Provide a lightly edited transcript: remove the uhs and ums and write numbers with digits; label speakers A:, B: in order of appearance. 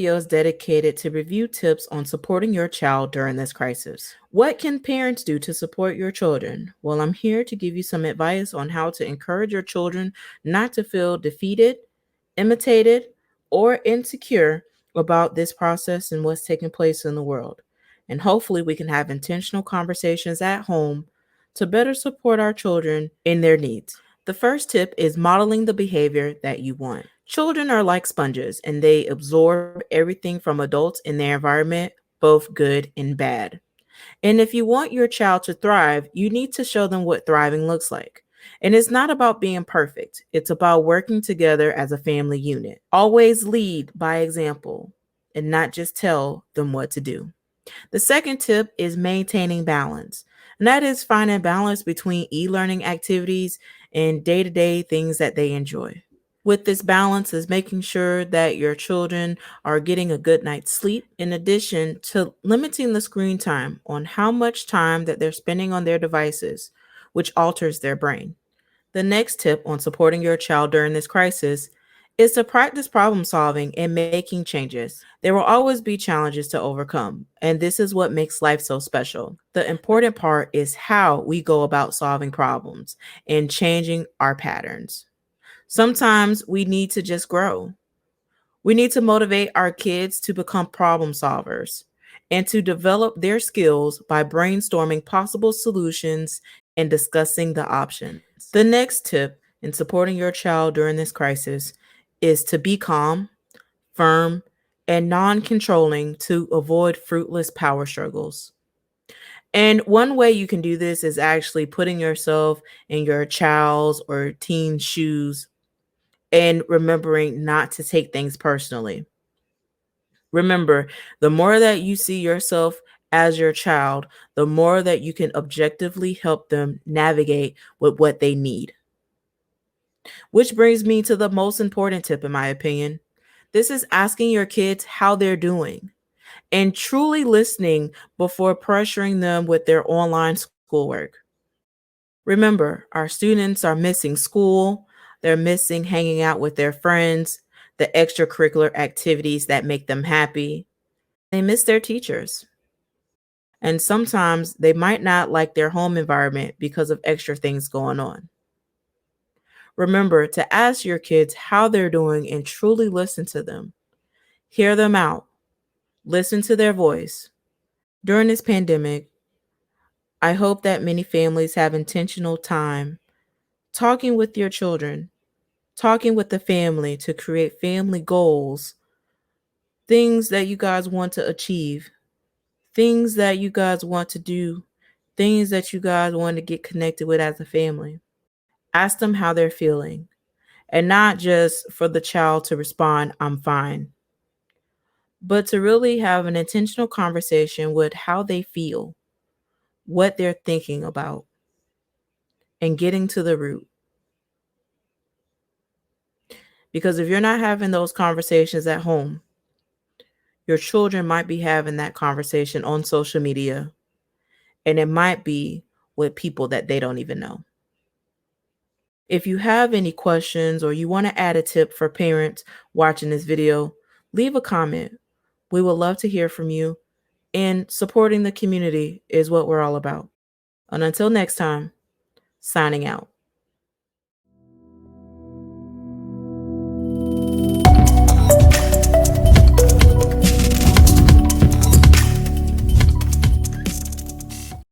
A: video is dedicated to review tips on supporting your child during this crisis. What can parents do to support your children? Well, I'm here to give you some advice on how to encourage your children not to feel defeated, imitated, or insecure about this process and what's taking place in the world. And hopefully, we can have intentional conversations at home to better support our children in their needs. The first tip is modeling the behavior that you want. Children are like sponges and they absorb everything from adults in their environment, both good and bad. And if you want your child to thrive, you need to show them what thriving looks like. And it's not about being perfect, it's about working together as a family unit. Always lead by example and not just tell them what to do. The second tip is maintaining balance, and that is finding balance between e learning activities and day to day things that they enjoy. With this balance is making sure that your children are getting a good night's sleep, in addition to limiting the screen time on how much time that they're spending on their devices, which alters their brain. The next tip on supporting your child during this crisis is to practice problem solving and making changes. There will always be challenges to overcome, and this is what makes life so special. The important part is how we go about solving problems and changing our patterns. Sometimes we need to just grow. We need to motivate our kids to become problem solvers and to develop their skills by brainstorming possible solutions and discussing the options. The next tip in supporting your child during this crisis is to be calm, firm, and non controlling to avoid fruitless power struggles. And one way you can do this is actually putting yourself in your child's or teen's shoes and remembering not to take things personally. Remember, the more that you see yourself as your child, the more that you can objectively help them navigate with what they need. Which brings me to the most important tip, in my opinion. This is asking your kids how they're doing and truly listening before pressuring them with their online schoolwork. Remember, our students are missing school, they're missing hanging out with their friends, the extracurricular activities that make them happy. They miss their teachers. And sometimes they might not like their home environment because of extra things going on. Remember to ask your kids how they're doing and truly listen to them. Hear them out. Listen to their voice. During this pandemic, I hope that many families have intentional time talking with your children, talking with the family to create family goals, things that you guys want to achieve, things that you guys want to do, things that you guys want to get connected with as a family. Ask them how they're feeling, and not just for the child to respond, I'm fine, but to really have an intentional conversation with how they feel, what they're thinking about, and getting to the root. Because if you're not having those conversations at home, your children might be having that conversation on social media, and it might be with people that they don't even know. If you have any questions or you want to add a tip for parents watching this video, leave a comment. We would love to hear from you, and supporting the community is what we're all about. And until next time, signing out.